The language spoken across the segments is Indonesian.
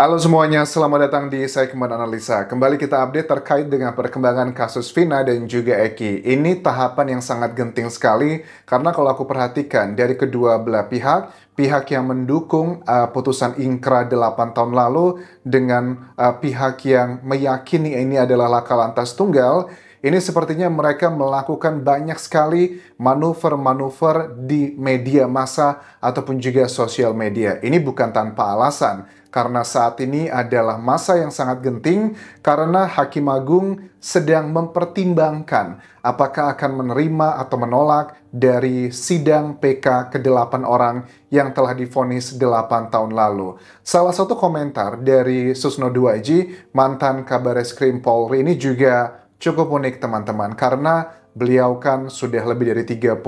Halo semuanya, selamat datang di segmen Analisa. Kembali kita update terkait dengan perkembangan kasus Vina dan juga Eki. Ini tahapan yang sangat genting sekali, karena kalau aku perhatikan dari kedua belah pihak, pihak yang mendukung putusan Ingkrah 8 tahun lalu dengan pihak yang meyakini ini adalah laka lantas tunggal, ini sepertinya mereka melakukan banyak sekali manuver-manuver di media massa ataupun juga sosial media. Ini bukan tanpa alasan, karena saat ini adalah masa yang sangat genting karena Hakim Agung sedang mempertimbangkan apakah akan menerima atau menolak dari sidang PK ke-8 orang yang telah divonis 8 tahun lalu. Salah satu komentar dari Susno Duaji, mantan Kabareskrim Polri, ini juga cukup unik teman-teman, karena beliau kan sudah lebih dari 35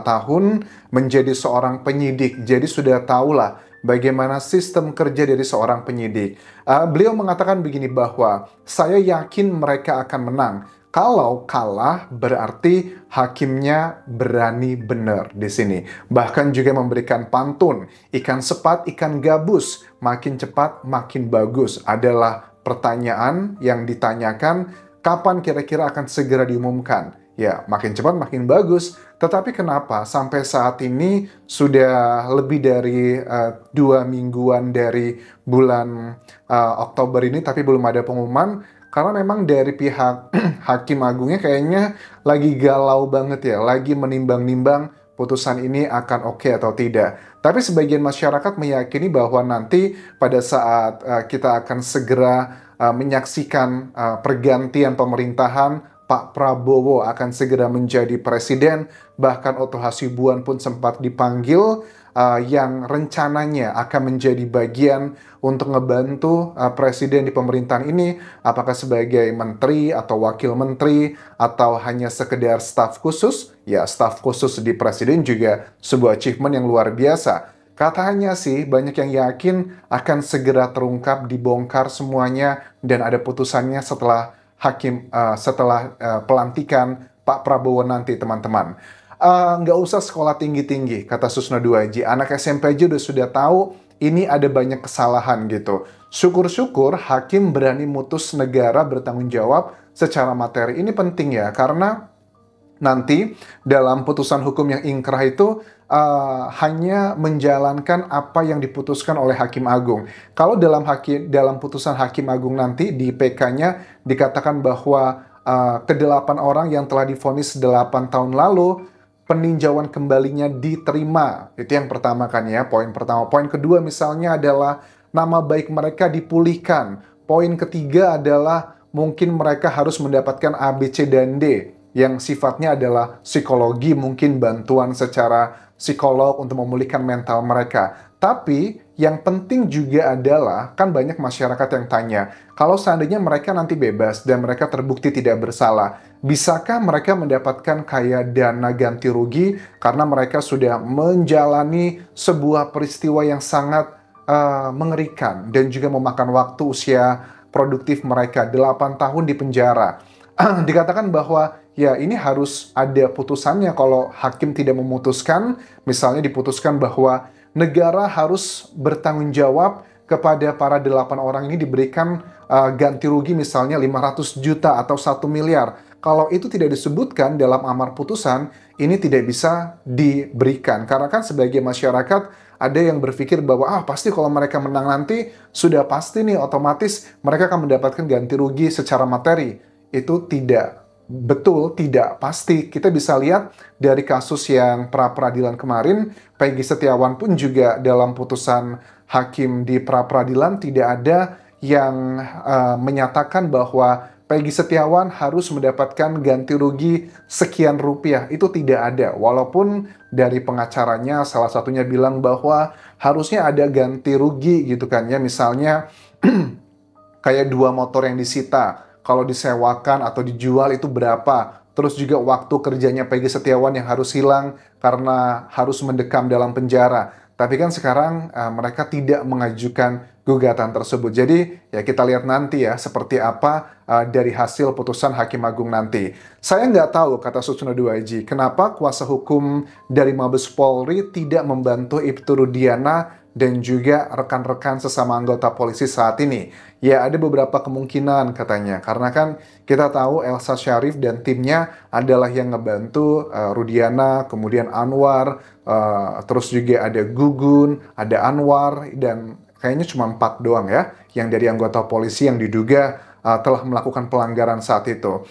tahun menjadi seorang penyidik, jadi sudah tahulah bagaimana sistem kerja dari seorang penyidik. Beliau mengatakan begini bahwa saya yakin mereka akan menang. Kalau kalah berarti hakimnya berani benar di sini. Bahkan juga memberikan pantun, ikan sepat, ikan gabus, makin cepat makin bagus adalah pertanyaan yang ditanyakan. Kapan kira-kira akan segera diumumkan? Ya, makin cepat makin bagus. Tetapi kenapa sampai saat ini sudah lebih dari 2 mingguan dari bulan Oktober ini tapi belum ada pengumuman? Karena memang dari pihak Hakim Agungnya kayaknya lagi galau banget ya, lagi menimbang-nimbang putusan ini akan oke atau tidak. Tapi sebagian masyarakat meyakini bahwa nanti pada saat kita akan segera menyaksikan pergantian pemerintahan, Pak Prabowo akan segera menjadi presiden, bahkan Otto Hasibuan pun sempat dipanggil yang rencananya akan menjadi bagian untuk ngebantu presiden di pemerintahan ini, apakah sebagai menteri atau wakil menteri atau hanya sekedar staf khusus. Ya, staf khusus di presiden juga sebuah achievement yang luar biasa. Katanya sih banyak yang yakin akan segera terungkap, dibongkar semuanya dan ada putusannya setelah pelantikan Pak Prabowo nanti, teman-teman. Nggak usah sekolah tinggi-tinggi, kata Susno Duaji. Anak SMP aja sudah tahu ini ada banyak kesalahan gitu. Syukur-syukur hakim berani mutus negara bertanggung jawab secara materi. Ini penting ya, karena nanti dalam putusan hukum yang ingkrah itu hanya menjalankan apa yang diputuskan oleh Hakim Agung. Kalau dalam putusan Hakim Agung nanti di PK-nya dikatakan bahwa ke-8 orang yang telah divonis 8 tahun lalu, peninjauan kembalinya diterima. Itu yang pertama kan ya, poin pertama. Poin kedua misalnya adalah nama baik mereka dipulihkan. Poin ketiga adalah mungkin mereka harus mendapatkan A, B, C, dan D yang sifatnya adalah psikologi, mungkin bantuan secara psikolog untuk memulihkan mental mereka. Tapi yang penting juga adalah, kan banyak masyarakat yang tanya, kalau seandainya mereka nanti bebas dan mereka terbukti tidak bersalah, bisakah mereka mendapatkan kayak dana ganti rugi karena mereka sudah menjalani sebuah peristiwa yang sangat mengerikan dan juga memakan waktu usia produktif mereka 8 tahun di penjara. Dikatakan bahwa ya ini harus ada putusannya kalau hakim tidak memutuskan, misalnya diputuskan bahwa negara harus bertanggung jawab kepada para 8 orang ini diberikan ganti rugi misalnya 500 juta atau 1 miliar. Kalau itu tidak disebutkan dalam amar putusan, ini tidak bisa diberikan. Karena kan sebagai masyarakat ada yang berpikir bahwa pasti kalau mereka menang nanti sudah pasti nih otomatis mereka akan mendapatkan ganti rugi secara materi. Itu tidak betul, tidak pasti. Kita bisa lihat dari kasus yang pra-peradilan kemarin, Peggy Setiawan pun juga dalam putusan hakim di pra-peradilan tidak ada yang menyatakan bahwa Peggy Setiawan harus mendapatkan ganti rugi sekian rupiah. Itu tidak ada. Walaupun dari pengacaranya salah satunya bilang bahwa harusnya ada ganti rugi gitu kan ya. Misalnya kayak 2 motor yang disita, kalau disewakan atau dijual itu berapa. Terus juga waktu kerjanya Peggy Setiawan yang harus hilang karena harus mendekam dalam penjara. Tapi kan sekarang mereka tidak mengajukan gugatan tersebut. Jadi ya kita lihat nanti ya seperti apa dari hasil putusan Hakim Agung nanti. Saya nggak tahu, kata Susno Duaji, kenapa kuasa hukum dari Mabes Polri tidak membantu Ibtu Rudiana dan juga rekan-rekan sesama anggota polisi saat ini. Ya, ada beberapa kemungkinan katanya. Karena kan kita tahu Elsa Syarif dan timnya adalah yang ngebantu Rudiana, kemudian Anwar, terus juga ada Gugun, ada Anwar, dan kayaknya cuma 4 doang ya, yang dari anggota polisi yang diduga telah melakukan pelanggaran saat itu.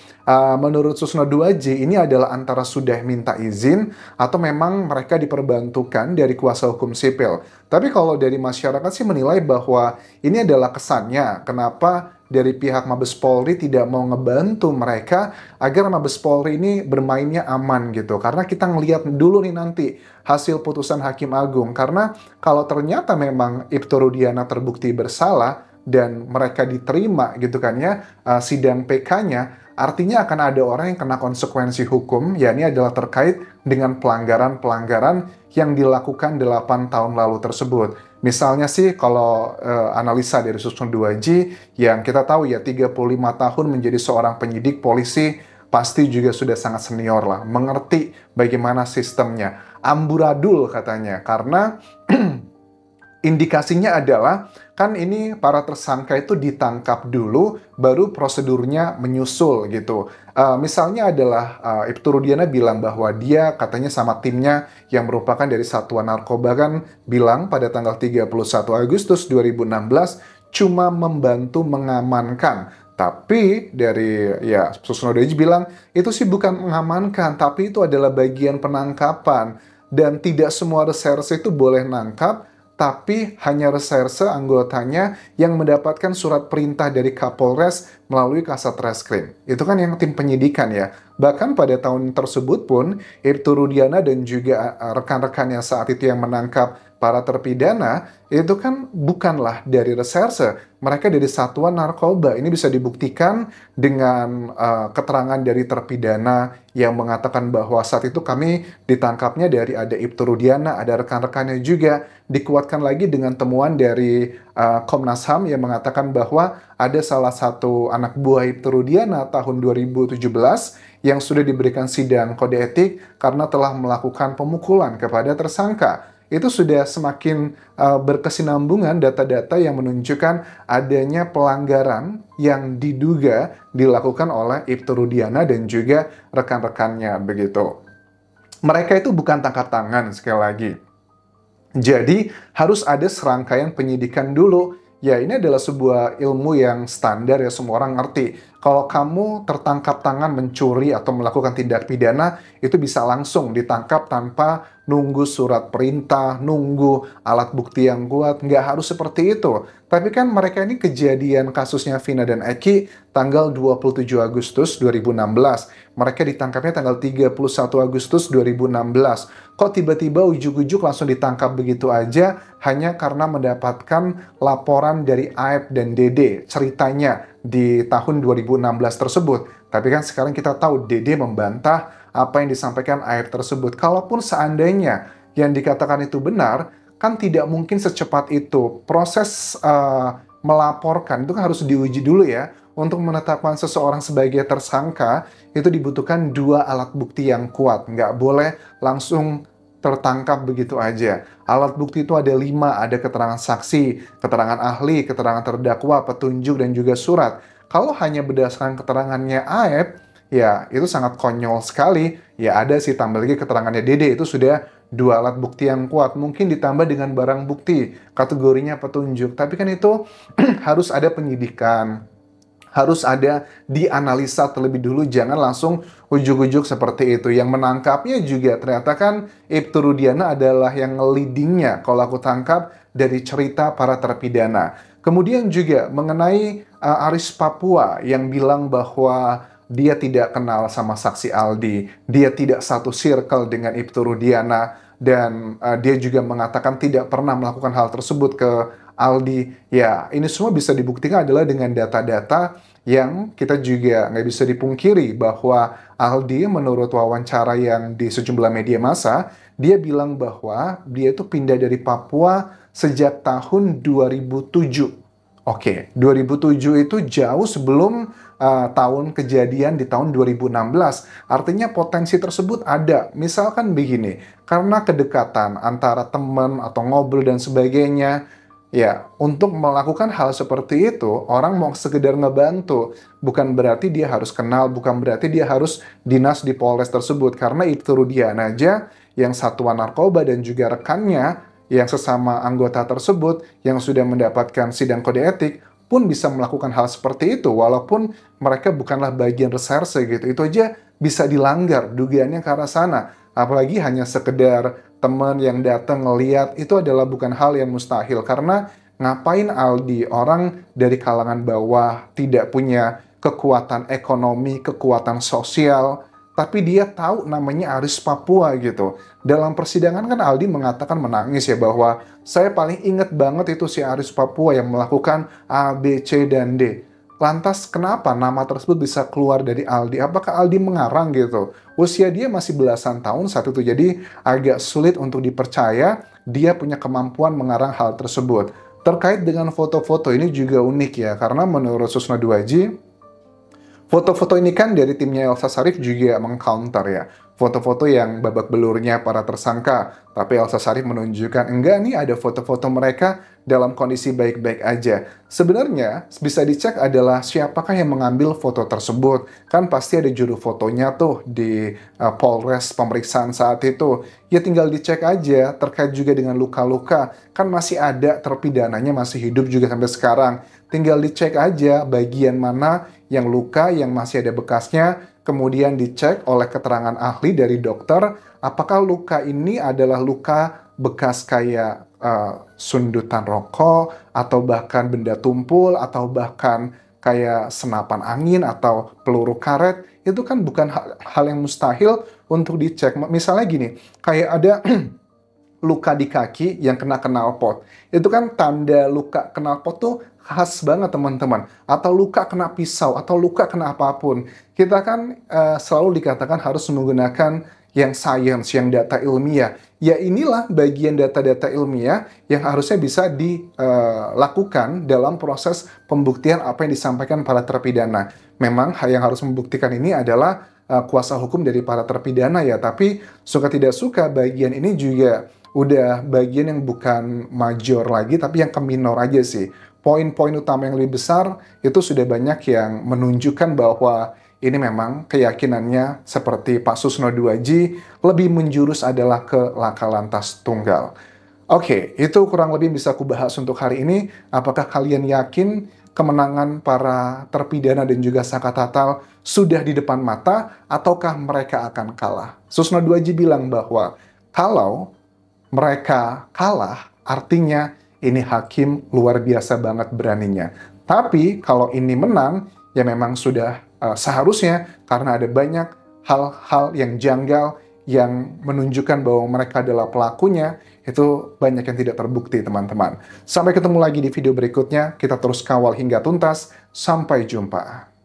Menurut Susno Duaji, ini adalah antara sudah minta izin atau memang mereka diperbantukan dari kuasa hukum sipil. Tapi kalau dari masyarakat sih menilai bahwa ini adalah kesannya. Kenapa dari pihak Mabes Polri tidak mau ngebantu mereka agar Mabes Polri ini bermainnya aman gitu. Karena kita ngelihat dulu nih nanti hasil putusan Hakim Agung. Karena kalau ternyata memang Ibtu Rudiana terbukti bersalah dan mereka diterima gitu kan ya sidang PK-nya, artinya akan ada orang yang kena konsekuensi hukum, yakni adalah terkait dengan pelanggaran-pelanggaran yang dilakukan 8 tahun lalu tersebut. Misalnya sih kalau analisa dari Susno Duaji, yang kita tahu ya 35 tahun menjadi seorang penyidik polisi, pasti juga sudah sangat senior lah, mengerti bagaimana sistemnya. Amburadul katanya, karena indikasinya adalah kan ini para tersangka itu ditangkap dulu, baru prosedurnya menyusul gitu. Misalnya adalah Ibtu Rudiana bilang bahwa dia katanya sama timnya yang merupakan dari Satuan Narkoba kan bilang pada tanggal 31 Agustus 2016 cuma membantu mengamankan. Tapi dari ya Susno Duaji bilang itu sih bukan mengamankan, tapi itu adalah bagian penangkapan. Dan tidak semua reserse itu boleh nangkap, tapi hanya reserse anggotanya yang mendapatkan surat perintah dari Kapolres melalui Kasat Reskrim. Itu kan yang tim penyidikan ya. Bahkan pada tahun tersebut pun, Ibtu Rudiana dan juga rekan-rekan yang saat itu yang menangkap para terpidana, itu kan bukanlah dari reserse. Mereka dari Satuan Narkoba. Ini bisa dibuktikan dengan keterangan dari terpidana yang mengatakan bahwa saat itu kami ditangkapnya dari ada Ibtu Rudiana, ada rekan-rekannya juga. Dikuatkan lagi dengan temuan dari Komnas HAM yang mengatakan bahwa ada salah satu anak buah Ibtu Rudiana tahun 2017 yang sudah diberikan sidang kode etik karena telah melakukan pemukulan kepada tersangka. Itu sudah semakin berkesinambungan data-data yang menunjukkan adanya pelanggaran yang diduga dilakukan oleh Ibtu Rudiana dan juga rekan-rekannya begitu. Mereka itu bukan tangkap tangan sekali lagi. Jadi harus ada serangkaian penyidikan dulu. Ya, ini adalah sebuah ilmu yang standar ya, semua orang ngerti. Kalau kamu tertangkap tangan mencuri atau melakukan tindak pidana, itu bisa langsung ditangkap tanpa nunggu surat perintah, nunggu alat bukti yang kuat. Nggak harus seperti itu. Tapi kan mereka ini kejadian kasusnya Vina dan Eki tanggal 27 Agustus 2016. Mereka ditangkapnya tanggal 31 Agustus 2016. Kok tiba-tiba ujuk-ujuk langsung ditangkap begitu aja hanya karena mendapatkan laporan dari Aep dan Dede ceritanya di tahun 2016 tersebut. Tapi kan sekarang kita tahu Dede membantah apa yang disampaikan Aep tersebut. Kalaupun seandainya yang dikatakan itu benar, kan tidak mungkin secepat itu. Proses melaporkan itu kan harus diuji dulu ya. Untuk menetapkan seseorang sebagai tersangka, itu dibutuhkan 2 alat bukti yang kuat. Nggak boleh langsung tertangkap begitu aja. Alat bukti itu ada 5, ada keterangan saksi, keterangan ahli, keterangan terdakwa, petunjuk, dan juga surat. Kalau hanya berdasarkan keterangannya Aep, ya itu sangat konyol sekali. Ya ada sih tambah lagi keterangannya Dede, itu sudah 2 alat bukti yang kuat. Mungkin ditambah dengan barang bukti, kategorinya petunjuk. Tapi kan itu harus ada penyidikan. Harus ada dianalisa terlebih dulu, jangan langsung ujuk-ujuk seperti itu. Yang menangkapnya juga ternyata kan Ibtu Rudiana adalah yang leadingnya kalau aku tangkap dari cerita para terpidana. Kemudian juga mengenai Aris Papua yang bilang bahwa dia tidak kenal sama saksi Aldi, dia tidak satu circle dengan Ibtu Rudiana, dan dia juga mengatakan tidak pernah melakukan hal tersebut ke Aldi. Ya, ini semua bisa dibuktikan adalah dengan data-data yang kita juga nggak bisa dipungkiri bahwa Aldi menurut wawancara yang di sejumlah media massa, dia bilang bahwa dia itu pindah dari Papua sejak tahun 2007. Oke, 2007 itu jauh sebelum tahun kejadian di tahun 2016. Artinya potensi tersebut ada. Misalkan begini, karena kedekatan antara teman atau ngobrol dan sebagainya, ya, untuk melakukan hal seperti itu, orang mau sekedar ngebantu. Bukan berarti dia harus kenal, bukan berarti dia harus dinas di Polres tersebut. Karena itu Rudian aja, yang satuan narkoba dan juga rekannya, yang sesama anggota tersebut, yang sudah mendapatkan sidang kode etik, pun bisa melakukan hal seperti itu, walaupun mereka bukanlah bagian reserse gitu. Itu aja bisa dilanggar, dugaannya ke arah sana. Apalagi hanya sekedar teman yang datang ngeliat, itu adalah bukan hal yang mustahil. Karena ngapain Aldi, orang dari kalangan bawah, tidak punya kekuatan ekonomi, kekuatan sosial, tapi dia tahu namanya Aris Papua gitu. Dalam persidangan kan Aldi mengatakan menangis ya bahwa saya paling inget banget itu si Aris Papua yang melakukan A, B, C, dan D. Lantas kenapa nama tersebut bisa keluar dari Aldi? Apakah Aldi mengarang gitu? Usia dia masih belasan tahun saat itu, jadi agak sulit untuk dipercaya dia punya kemampuan mengarang hal tersebut. Terkait dengan foto-foto ini juga unik ya, karena menurut Susno Duaji, foto-foto ini kan dari timnya Elsa Sharif juga mengcounter ya. Foto-foto yang babak belurnya para tersangka. Tapi Elsa Sharif menunjukkan, enggak nih ada foto-foto mereka dalam kondisi baik-baik aja. Sebenarnya bisa dicek adalah siapakah yang mengambil foto tersebut. Kan pasti ada juru fotonya tuh di Polres pemeriksaan saat itu. Ya tinggal dicek aja terkait juga dengan luka-luka. Kan masih ada terpidananya masih hidup juga sampai sekarang. Tinggal dicek aja bagian mana yang luka, yang masih ada bekasnya, kemudian dicek oleh keterangan ahli dari dokter, apakah luka ini adalah luka bekas kayak sundutan rokok, atau bahkan benda tumpul, atau bahkan kayak senapan angin, atau peluru karet. Itu kan bukan hal yang mustahil untuk dicek. Misalnya gini, kayak ada luka di kaki yang kena knalpot. Itu kan tanda luka knalpot tuh khas banget teman-teman. Atau luka kena pisau, atau luka kena apapun. Kita kan selalu dikatakan harus menggunakan yang sains, yang data ilmiah. Ya inilah bagian data-data ilmiah yang harusnya bisa dilakukan dalam proses pembuktian apa yang disampaikan para terpidana. Memang yang harus membuktikan ini adalah kuasa hukum dari para terpidana ya. Tapi suka tidak suka bagian ini juga udah bagian yang bukan major lagi, tapi yang ke minor aja sih. Poin-poin utama yang lebih besar itu sudah banyak yang menunjukkan bahwa ini memang keyakinannya seperti Pak Susno Duaji lebih menjurus adalah ke laka lantas tunggal. Oke, itu kurang lebih bisa aku bahas untuk hari ini. Apakah kalian yakin kemenangan para terpidana dan juga Saka Tatal sudah di depan mata, ataukah mereka akan kalah? Susno Duaji bilang bahwa kalau mereka kalah, artinya ini hakim luar biasa banget beraninya. Tapi kalau ini menang, ya memang sudah seharusnya, karena ada banyak hal-hal yang janggal yang menunjukkan bahwa mereka adalah pelakunya, itu banyak yang tidak terbukti teman-teman. Sampai ketemu lagi di video berikutnya, kita terus kawal hingga tuntas. Sampai jumpa.